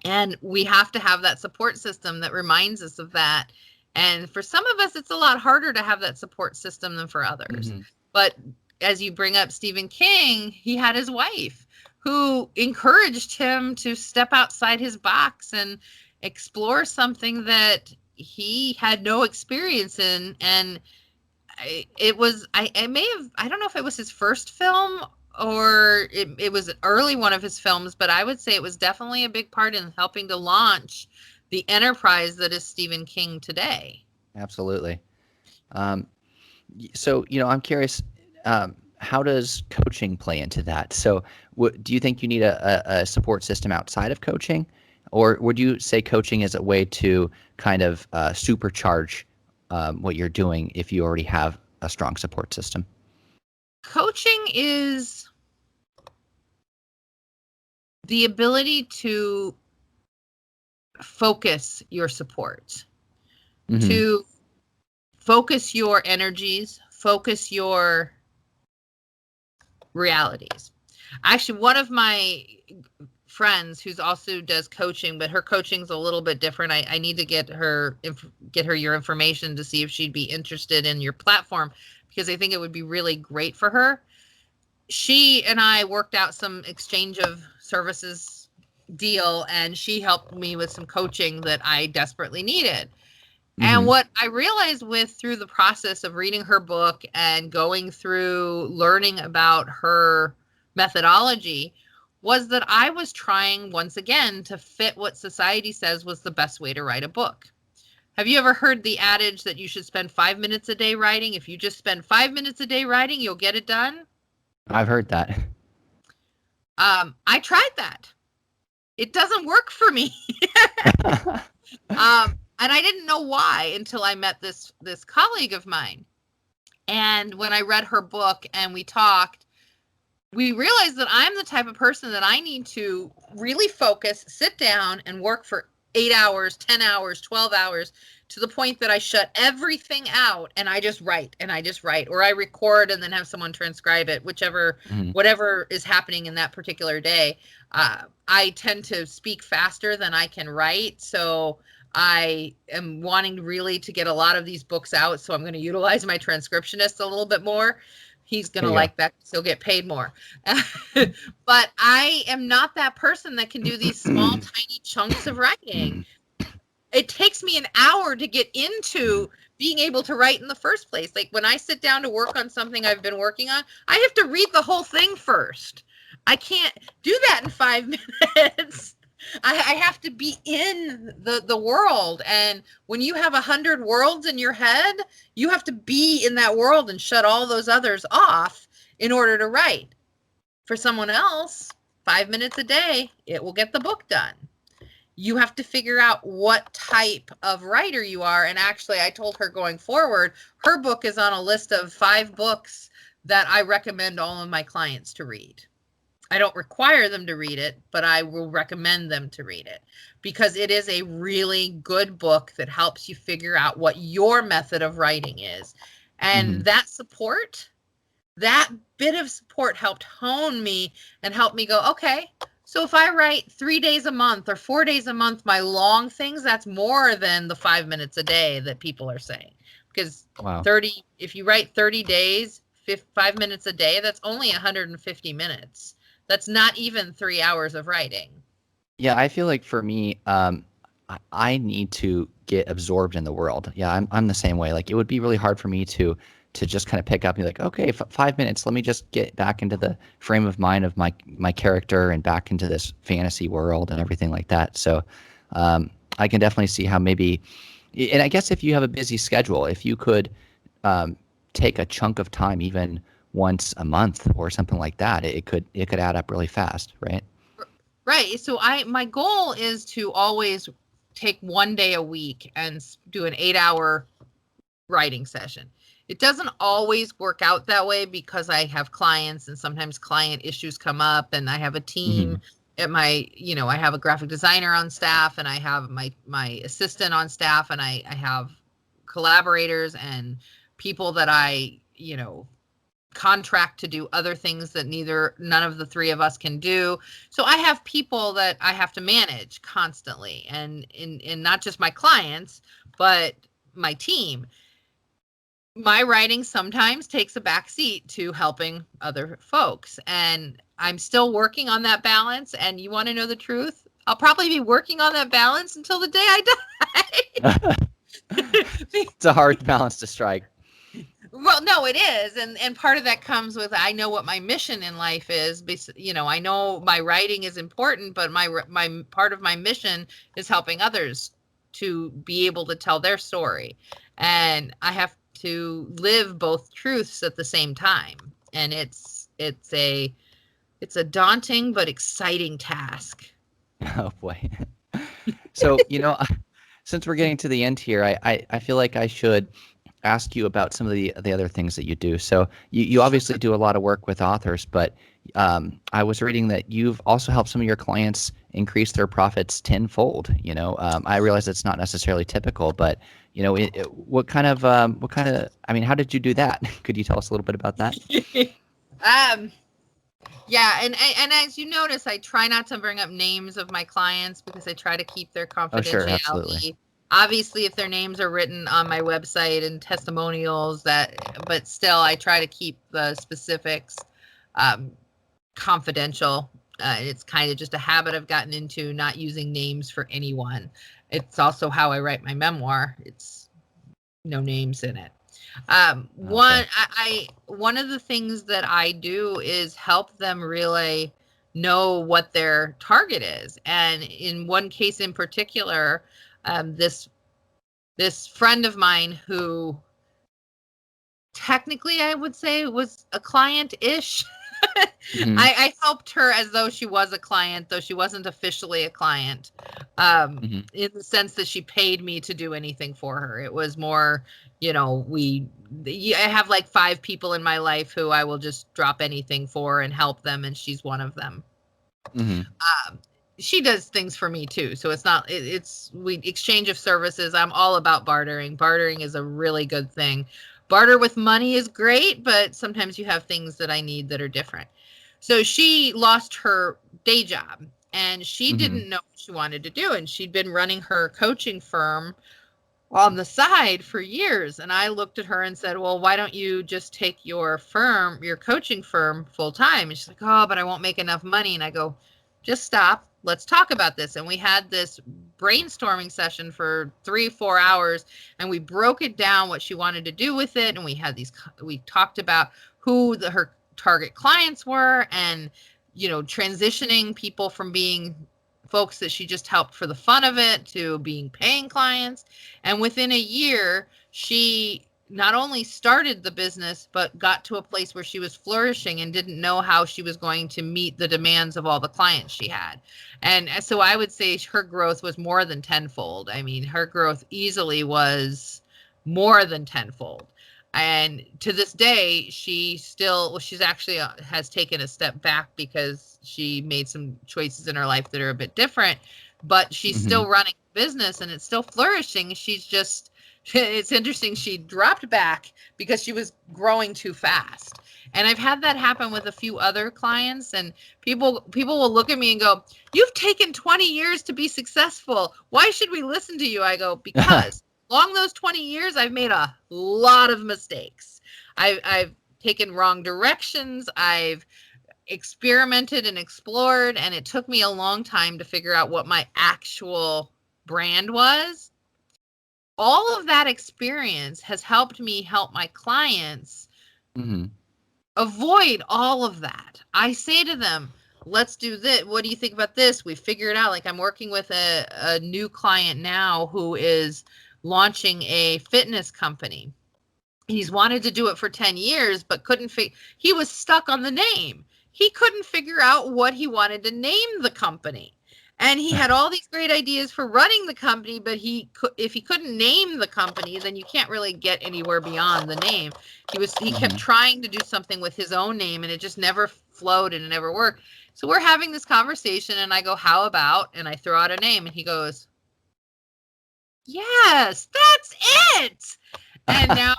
And we have to have that support system that reminds us of that. And for some of us, it's a lot harder to have that support system than for others. But as you bring up Stephen King, he had his wife who encouraged him to step outside his box and explore something that he had no experience in. And I don't know if it was his first film or it was an early one of his films, but I would say it was definitely a big part in helping to launch the enterprise that is Stephen King today. Absolutely. So, I'm curious, how does coaching play into that? So do you think you need a support system outside of coaching? Or would you say coaching is a way to kind of supercharge what you're doing if you already have a strong support system? Coaching is the ability to focus your support, to focus your energies, focus your realities. Actually, one of my friends who's also does coaching, but her coaching's a little bit different. I need to get her your information to see if she'd be interested in your platform, because I think it would be really great for her. She and I worked out some exchange of services deal, and she helped me with some coaching that I desperately needed. And Hmm. what I realized through the process of reading her book and going through learning about her methodology was that I was trying once again to fit what society says was the best way to write a book. Have you ever heard the adage that you should spend 5 minutes a day writing? If you just spend 5 minutes a day writing, you'll get it done. I've heard that. I tried that. It doesn't work for me. And I didn't know why until I met this colleague of mine. And when I read her book and we talked, we realized that I'm the type of person that I need to really focus, sit down and work for 8 hours, 10 hours, 12 hours, to the point that I shut everything out and I just write or I record and then have someone transcribe it, Mhm. whatever is happening in that particular day. I tend to speak faster than I can write. So I am wanting really to get a lot of these books out. So I'm going to utilize my transcriptionist a little bit more. He's going There to you like that. He'll get paid more. But I am not that person that can do these small, go. tiny chunks of writing. It takes me an hour to get into being able to write in the first place. Like when I sit down to work on something I've been working on, I have to read the whole thing first. I can't do that in 5 minutes. I have to be in the world. And when you have 100 worlds in your head, you have to be in that world and shut all those others off in order to write. For someone else, 5 minutes a day, it will get the book done. You have to figure out what type of writer you are. And actually, I told her going forward, her book is on a list of 5 books that I recommend all of my clients to read. I don't require them to read it, but I will recommend them to read it because it is a really good book that helps you figure out what your method of writing is. And that bit of support helped hone me and help me go, okay, so if I write 3 days a month or 4 days a month, my long things, that's more than the 5 minutes a day that people are saying. Because Wow. if you write 30 days, 5 minutes a day, that's only 150 minutes. That's not even 3 hours of writing. Yeah, I feel like for me, I need to get absorbed in the world. Yeah, I'm the same way. Like it would be really hard for me to just kind of pick up and be like, okay, 5 minutes, let me just get back into the frame of mind of my character and back into this fantasy world and everything like that. So I can definitely see how maybe, and I guess if you have a busy schedule, if you could take a chunk of time, even once a month or something like that, it could add up really fast, right? Right. So my goal is to always take 1 day a week and do an 8-hour writing session. It doesn't always work out that way because I have clients and sometimes client issues come up and I have a team Hmm. at I have a graphic designer on staff and I have my assistant on staff and I have collaborators and people that I, contract to do other things that none of the 3 of us can do. So I have people that I have to manage constantly and in not just my clients, but my team. My writing sometimes takes a back seat to helping other folks. And I'm still working on that balance. And you want to know the truth? I'll probably be working on that balance until the day I die. It's a hard balance to strike. Well, no, it is. And part of that comes with I know what my mission in life is. I know my writing is important, but my part of my mission is helping others to be able to tell their story. And I have to live both truths at the same time. And it's a daunting but exciting task. Oh boy. So, since we're getting to the end here, I feel like I should ask you about some of the other things that you do. So you obviously do a lot of work with authors, but I was reading that you've also helped some of your clients increase their profits tenfold. I realize it's not necessarily typical, but what kind of I mean, how did you do that? Could you tell us a little bit about that? um Yeah, and as you notice, I try not to bring up names of my clients because I try to keep their Oh, sure, absolutely. confidentiality. Obviously, if their names are written on my website and testimonials, but still, I try to keep the specifics um, confidential. It's kind of just a habit I've gotten into, not using names for anyone. It's also how I write my memoir. It's no names in it. Okay. One of the things that I do is help them really know what their target is. And in one case in particular, this friend of mine who technically I would say was a client-ish. Mm-hmm. I helped her as though she was a client, though she wasn't officially a client, Mm-hmm. in the sense that she paid me to do anything for her. It was more, I have like 5 people in my life who I will just drop anything for and help them, and she's one of them. Mm-hmm. Um, she does things for me too, so it's not. It's we exchange of services. I'm all about bartering. Bartering is a really good thing. Barter with money is great, but sometimes you have things that I need that are different. So she lost her day job and she Mm-hmm. didn't know what she wanted to do. And she'd been running her coaching firm on the side for years. And I looked at her and said, well, why don't you just take your coaching firm full time? And she's like, oh, but I won't make enough money. And I go, just stop. Let's talk about this. And we had this brainstorming session for 3-4 hours and we broke it down what she wanted to do with it. And we talked about her target clients were, and, transitioning people from being folks that she just helped for the fun of it to being paying clients. And within a year, she not only started the business, but got to a place where she was flourishing and didn't know how she was going to meet the demands of all the clients she had. And so I would say her growth was more than tenfold. I mean, her growth easily was more than tenfold. And to this day, she's actually has taken a step back because she made some choices in her life that are a bit different, but she's Mm-hmm. still running a business and it's still flourishing. It's interesting. She dropped back because she was growing too fast. And I've had that happen with a few other clients, and people will look at me and go, "You've taken 20 years to be successful. Why should we listen to you?" I go, "Because along those 20 years, I've made a lot of mistakes. I've taken wrong directions. I've experimented and explored, and it took me a long time to figure out what my actual brand was. All of that experience has helped me help my clients Mm-hmm. avoid all of that. I say to them, let's do this. What do you think about this? We figure it out. Like, I'm working with a new client now who is launching a fitness company. He's wanted to do it for 10 years, but he was stuck on the name. He couldn't figure out what he wanted to name the company. And he had all these great ideas for running the company, but if he couldn't name the company, then you can't really get anywhere beyond the name. He kept Mm-hmm. trying to do something with his own name, and it just never flowed and it never worked. So we're having this conversation, and I go, "How about?" And I throw out a name, and he goes, "Yes, that's it." And now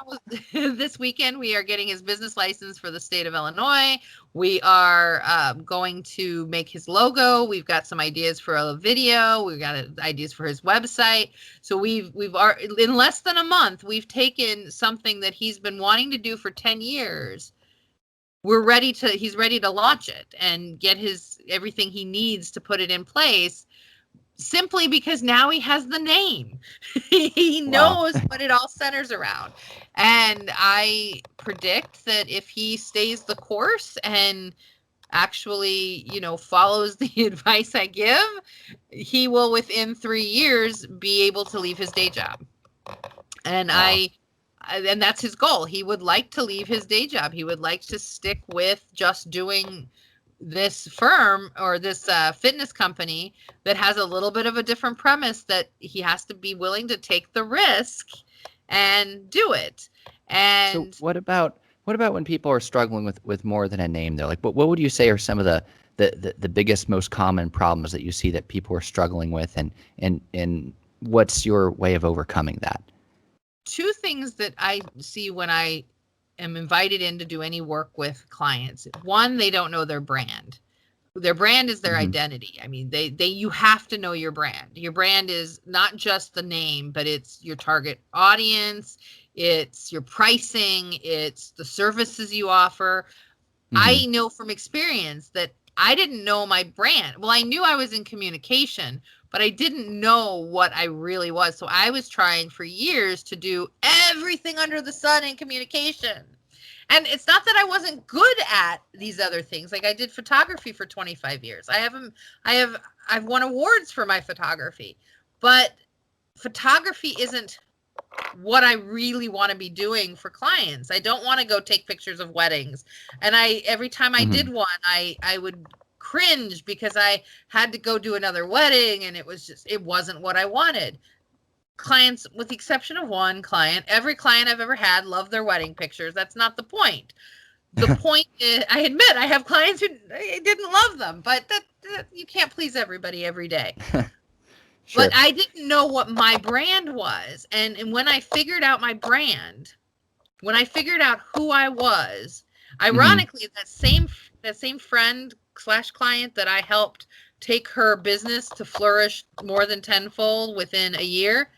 this weekend, we are getting his business license for the state of Illinois. We are going to make his logo. We've got some ideas for a video. We've got ideas for his website. So we've in less than a month, we've taken something that he's been wanting to do for 10 years. He's ready to launch it and get everything he needs to put it in place, simply because now he has the name. He Wow. knows what it all centers around. And I predict that if he stays the course and actually, follows the advice I give, he will within 3 years be able to leave his day job. And Wow. and that's his goal. He would like to leave his day job. He would like to stick with just doing this firm or this fitness company that has a little bit of a different premise, that he has to be willing to take the risk and do it. So And what about when people are struggling with more than a name there? Like what would you say are some of the biggest, most common problems that you see that people are struggling with, and what's your way of overcoming that? two things that I see when I am invited in to do any work with clients. One, they don't know their brand. Their brand is their Mm-hmm. identity. I mean, you have to know your brand. Your brand is not just the name, but it's your target audience, it's your pricing, it's the services you offer. Mm-hmm. I know from experience that I didn't know my brand. Well, I knew I was in communication, but I didn't know what I really was. So I was trying for years to do everything under the sun in communication. And it's not that I wasn't good at these other things. Like I did photography for 25 years. I've won awards for my photography, but photography isn't what I really want to be doing for clients. I don't want to go take pictures of weddings. And every time I did one, I would cringe because I had to go do another wedding, and it wasn't what I wanted. Clients, with the exception of one client, every client I've ever had loved their wedding pictures. That's not the point. The point is, I admit I have clients who didn't love them, but that you can't please everybody every day. Sure. But I didn't know what my brand was. And when I figured out my brand, when I figured out who I was, ironically, that same friend / client that I helped take her business to flourish more than tenfold within a year,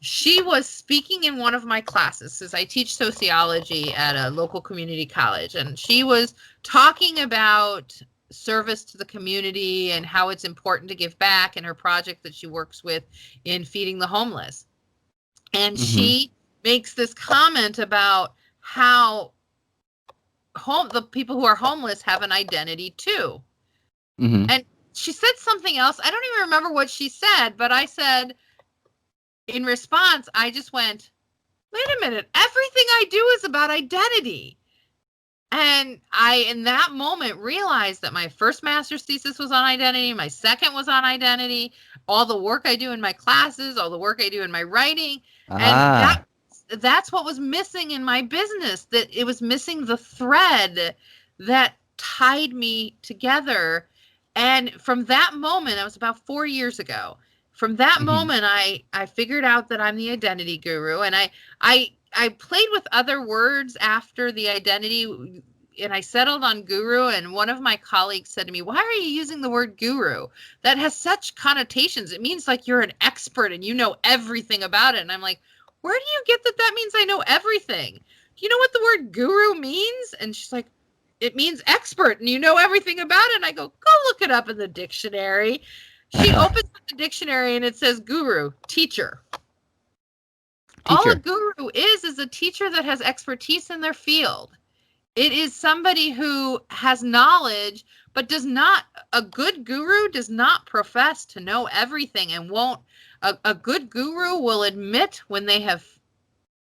she was speaking in one of my classes, because I teach sociology at a local community college, and she was talking about service to the community and how it's important to give back, and her project that she works with in feeding the homeless. And she makes this comment about how the people who are homeless have an identity too. And she said something else. I don't even remember what she said, but I said, in response, I just went, wait a minute, everything I do is about identity. And I, in that moment, realized that my first master's thesis was on identity. My second was on identity. All the work I do in my classes, all the work I do in my writing. And that's what was missing in my business, that it was missing the thread that tied me together. And from that moment, that was about 4 years ago. From that moment, I figured out that I'm the identity guru, and I played with other words after the identity, and I settled on guru. And one of my colleagues said to me, why are you using the word guru? That has such connotations. It means like you're an expert and you know everything about it. And I'm like, where do you get that means I know everything? Do you know what the word guru means? And she's like, it means expert and you know everything about it. And I go look it up in the dictionary. She opens up the dictionary and it says guru, teacher. All a guru is a teacher that has expertise in their field. It is somebody who has knowledge, but a good guru does not profess to know everything, and a good guru will admit when they have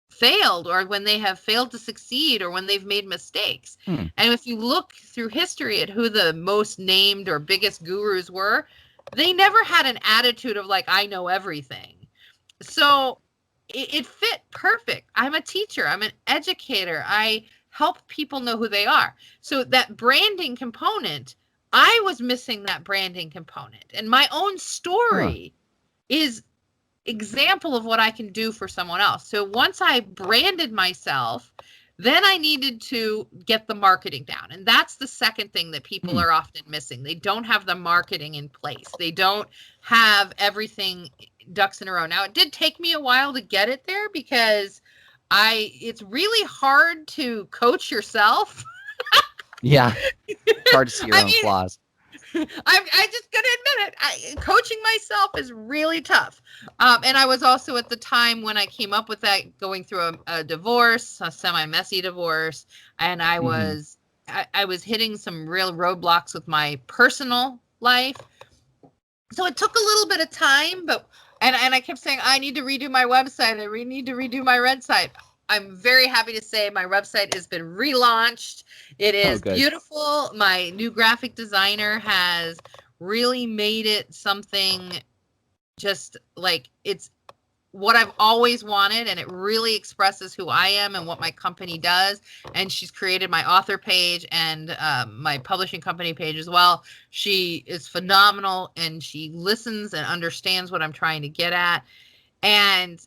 failed, or when they have failed to succeed, or when they've made mistakes. And if you look through history at who the most named or biggest gurus were, they never had an attitude of like, I know everything. So it fit perfect. I'm a teacher. I'm an educator. I help people know who they are. So that branding component, I was missing that branding component. And my own story is example of what I can do for someone else. So once I branded myself, then I needed to get the marketing down. And that's the second thing that people are often missing. They don't have the marketing in place. They don't have everything ducks in a row. Now, it did take me a while to get it there, because it's really hard to coach yourself. Yeah. It's hard to see your own flaws. I'm just going to admit it. Coaching myself is really tough. And I was also, at the time when I came up with that, going through a divorce, a semi-messy divorce. And I was hitting some real roadblocks with my personal life. So it took a little bit of time, and I kept saying, I need to redo my website. I need to redo my website. I'm very happy to say my website has been relaunched. It is beautiful. My new graphic designer has really made it something just like it's what I've always wanted, and it really expresses who I am and what my company does. And she's created my author page and my publishing company page as well. She is phenomenal, and she listens and understands what I'm trying to get at. And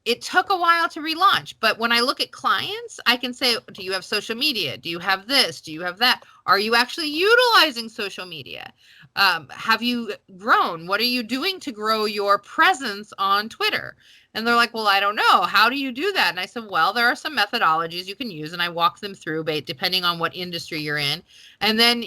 it took a while to relaunch, but when I look at clients, I can say, do you have social media? Do you have this? Do you have that? Are you actually utilizing social media? Have you grown? What are you doing to grow your presence on Twitter? And they're like, well, I don't know. How do you do that? And I said, well, there are some methodologies you can use. And I walk them through depending on what industry you're in. And then,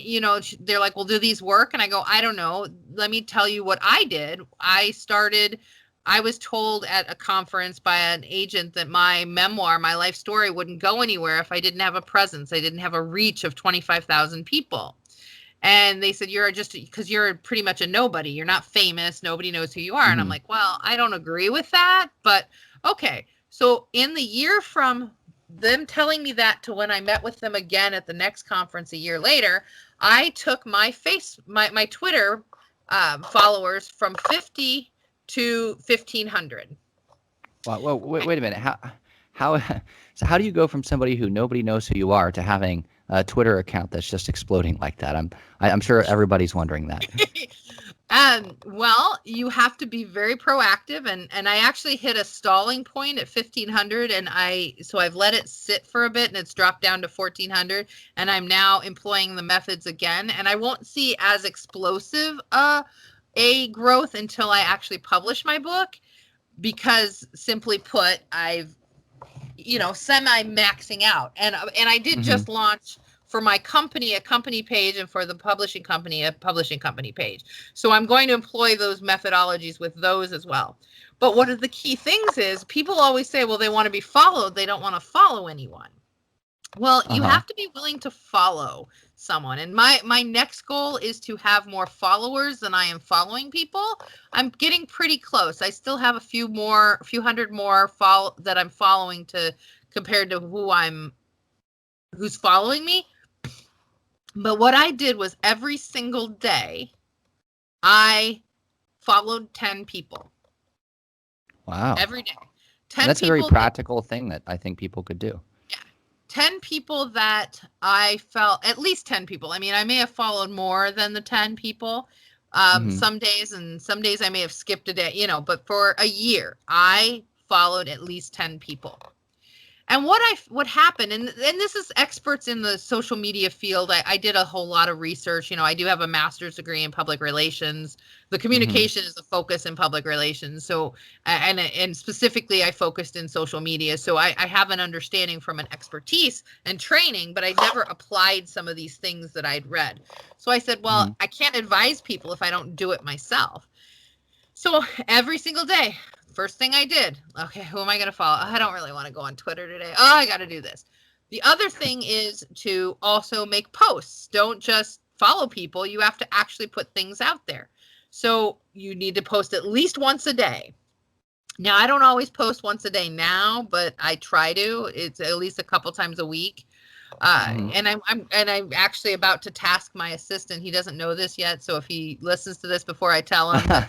they're like, well, do these work? And I go, I don't know. Let me tell you what I did. I was told at a conference by an agent that my memoir, my life story, wouldn't go anywhere if I didn't have a presence. I didn't have a reach of 25,000 people. And they said, because you're pretty much a nobody. You're not famous. Nobody knows who you are. And I'm like, well, I don't agree with that. But okay. So in the year from them telling me that to when I met with them again at the next conference a year later, I took my Twitter followers from 50 to 1,500. Wow. Whoa, wait a minute. So how do you go from somebody who nobody knows who you are to having a Twitter account that's just exploding like that? I'm sure everybody's wondering that. Well, you have to be very proactive, and I actually hit a stalling point at 1,500, so I've let it sit for a bit, and it's dropped down to 1,400, and I'm now employing the methods again, and I won't see as explosive a growth until I actually publish my book, because simply put, I've semi-maxing out, and I did just launch for my company a company page, and for the publishing company a publishing company page. So I'm going to employ those methodologies with those as well. But one of the key things is people always say, well, they want to be followed, they don't want to follow anyone. Well, you have to be willing to follow someone. And my next goal is to have more followers than I am following people. I'm getting pretty close. I still have a few hundred more that I'm following compared to who's following me. But what I did was every single day I followed 10 people. Wow. Every day. That's a very practical thing that I think people could do. 10 people that I felt, at least 10 people. I mean, I may have followed more than the 10 people some days, and some days I may have skipped a day, but for a year, I followed at least 10 people. And what happened, and this is experts in the social media field. I did a whole lot of research. I do have a master's degree in public relations. The communication is a focus in public relations. So, and specifically, I focused in social media. So I have an understanding from an expertise and training, but I never applied some of these things that I'd read. So I said, well, I can't advise people if I don't do it myself. So every single day, first thing I did, okay, who am I going to follow? I don't really want to go on Twitter today. Oh, I got to do this. The other thing is to also make posts. Don't just follow people. You have to actually put things out there. So you need to post at least once a day. Now, I don't always post once a day now, but I try to. It's at least a couple times a week. And I'm actually about to task my assistant. He doesn't know this yet, so if he listens to this before I tell him,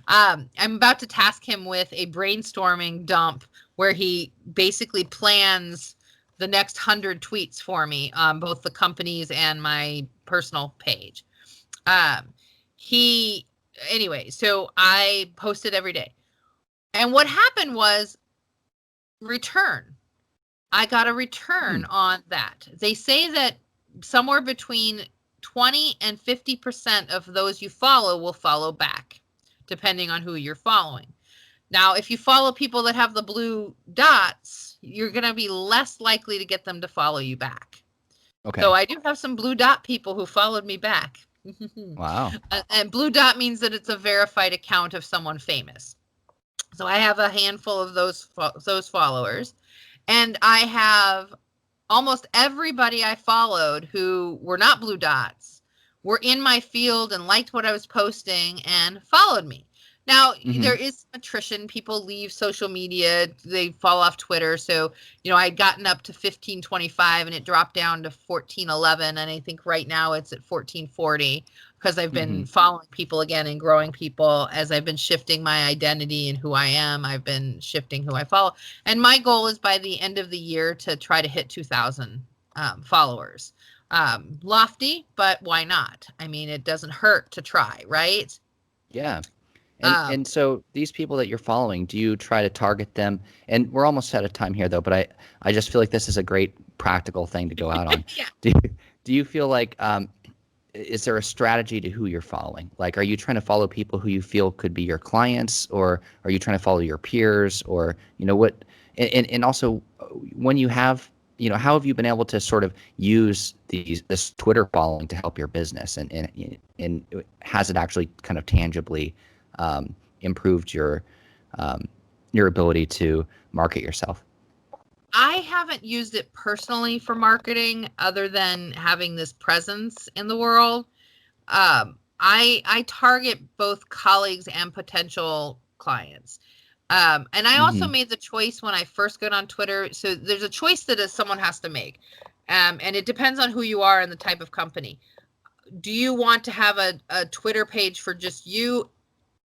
I'm about to task him with a brainstorming dump where he basically plans the next 100 tweets for me on both the company's and my personal page. So I posted every day. And what happened was return. I got a return on that. They say that somewhere between 20 and 50% of those you follow will follow back, depending on who you're following. Now, if you follow people that have the blue dots, you're going to be less likely to get them to follow you back. Okay. So I do have some blue dot people who followed me back. Wow. And blue dot means that it's a verified account of someone famous. So I have a handful of those followers. And I have almost everybody I followed who were not blue dots were in my field and liked what I was posting and followed me. Now, there is attrition. People leave social media. They fall off Twitter. So, I'd gotten up to 1525 and it dropped down to 1411. And I think right now it's at 1440 because I've been following people again and growing people as I've been shifting my identity and who I am. I've been shifting who I follow. And my goal is by the end of the year to try to hit 2,000 followers. Lofty, but why not? I mean, it doesn't hurt to try, right? Yeah. And so these people that you're following, do you try to target them? And we're almost out of time here, though, but I just feel like this is a great practical thing to go out on. Yeah. Do do you feel like is there a strategy to who you're following? Like, are you trying to follow people who you feel could be your clients, or are you trying to follow your peers, or what? And also, when you have, how have you been able to sort of use this Twitter following to help your business, and has it actually kind of tangibly improved your ability to market yourself? I haven't used it personally for marketing other than having this presence in the world. I target both colleagues and potential clients. And I also made the choice when I first got on Twitter. So there's a choice that someone has to make. And it depends on who you are and the type of company. Do you want to have a Twitter page for just you,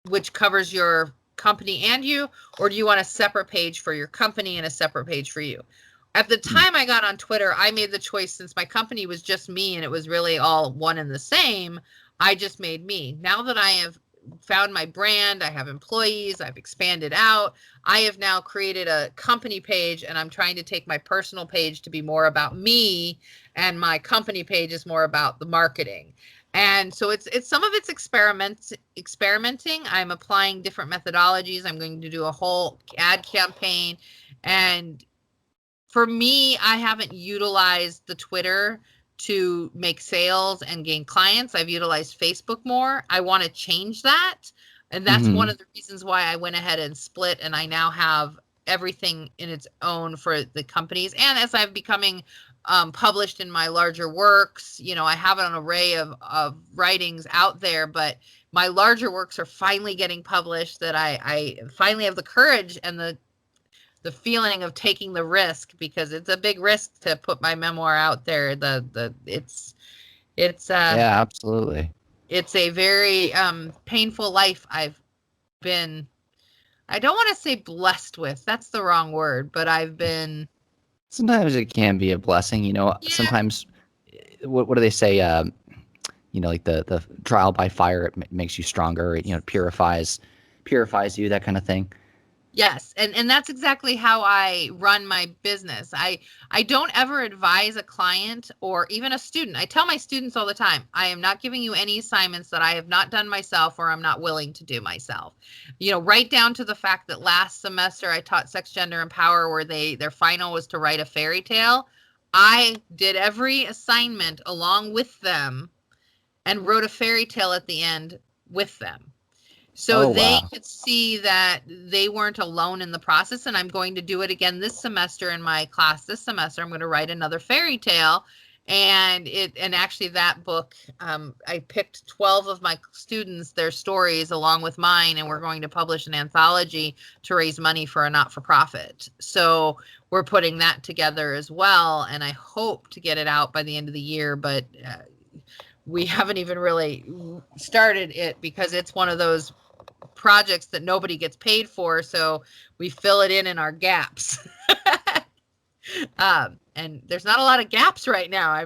which covers your company and you, or do you want a separate page for your company and a separate page for you? At the time I got on Twitter, I made the choice, since my company was just me and it was really all one and the same, I just made me. Now that I have found my brand, I have employees, I've expanded out, I have now created a company page, and I'm trying to take my personal page to be more about me, and my company page is more about the marketing. And so it's some of it's experimenting. I'm applying different methodologies. I'm going to do a whole ad campaign. And for me, I haven't utilized the Twitter to make sales and gain clients. I've utilized Facebook more. I want to change that. And that's one of the reasons why I went ahead and split, and I now have everything in its own for the companies. And as I'm becoming published in my larger works, I have an array of writings out there, but my larger works are finally getting published, that I finally have the courage and the feeling of taking the risk, because it's a big risk to put my memoir out there. It's Yeah, absolutely. It's a very painful life I've been, I don't want to say blessed with, that's the wrong word, but I've been. Sometimes it can be a blessing, Yeah. Sometimes, what do they say? Like the trial by fire, it makes you stronger. It purifies you, that kind of thing. Yes, and that's exactly how I run my business. I don't ever advise a client or even a student. I tell my students all the time, I am not giving you any assignments that I have not done myself or I'm not willing to do myself. Right down to the fact that last semester I taught Sex, Gender, and Power, where their final was to write a fairy tale. I did every assignment along with them and wrote a fairy tale at the end with them. So they could see that they weren't alone in the process. And I'm going to do it again this semester in my class. This semester, I'm going to write another fairy tale. And actually that book, I picked 12 of my students, their stories along with mine, and we're going to publish an anthology to raise money for a not-for-profit. So we're putting that together as well. And I hope to get it out by the end of the year, but we haven't even really started it because it's one of those projects that nobody gets paid for, so we fill it in our gaps. And there's not a lot of gaps right now.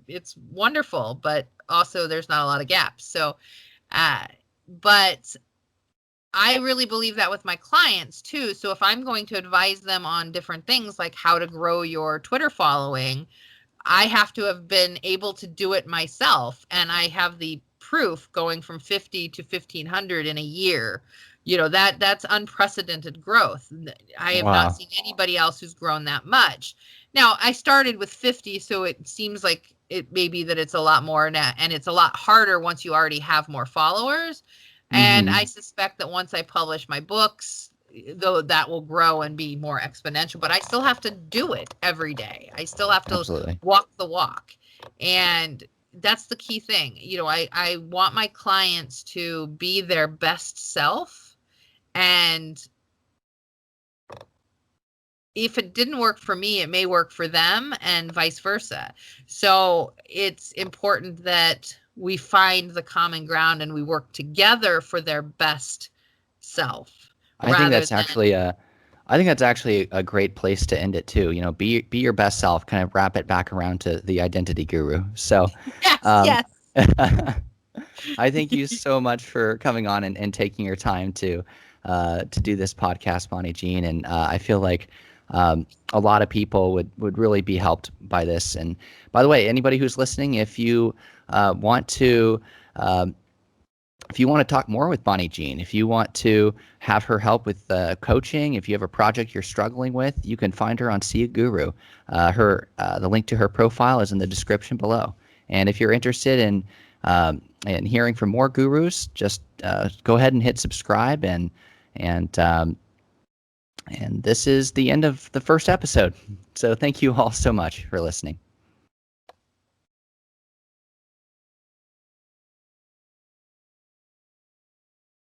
It's wonderful, but also there's not a lot of gaps. So but I really believe that with my clients too. So if I'm going to advise them on different things like how to grow your Twitter following, I have to have been able to do it myself, and I have the proof going from 50 to 1,500 in a year. That's unprecedented growth. I have not seen anybody else who's grown that much. Now, I started with 50, so it seems like it may be that it's a lot more, and it's a lot harder once you already have more followers. And I suspect that once I publish my books, though, that will grow and be more exponential, but I still have to do it every day. I still have to walk the walk. And that's the key thing. I want my clients to be their best self. And if it didn't work for me, it may work for them, and vice versa. So it's important that we find the common ground and we work together for their best self. I think that's actually a great place to end it too. Be your best self. Kind of wrap it back around to the identity guru. So, yes. I thank you so much for coming on and taking your time to do this podcast, Bonniejean. And I feel like A lot of people would really be helped by this. And by the way, anybody who's listening, if you want to um, if you want to talk more with Bonniejean, if you want to have her help with coaching, if you have a project you're struggling with, you can find her on See a Guru. The link to her profile is in the description below. And if you're interested in hearing from more gurus, just go ahead and hit subscribe. And this is the end of the first episode. So thank you all so much for listening.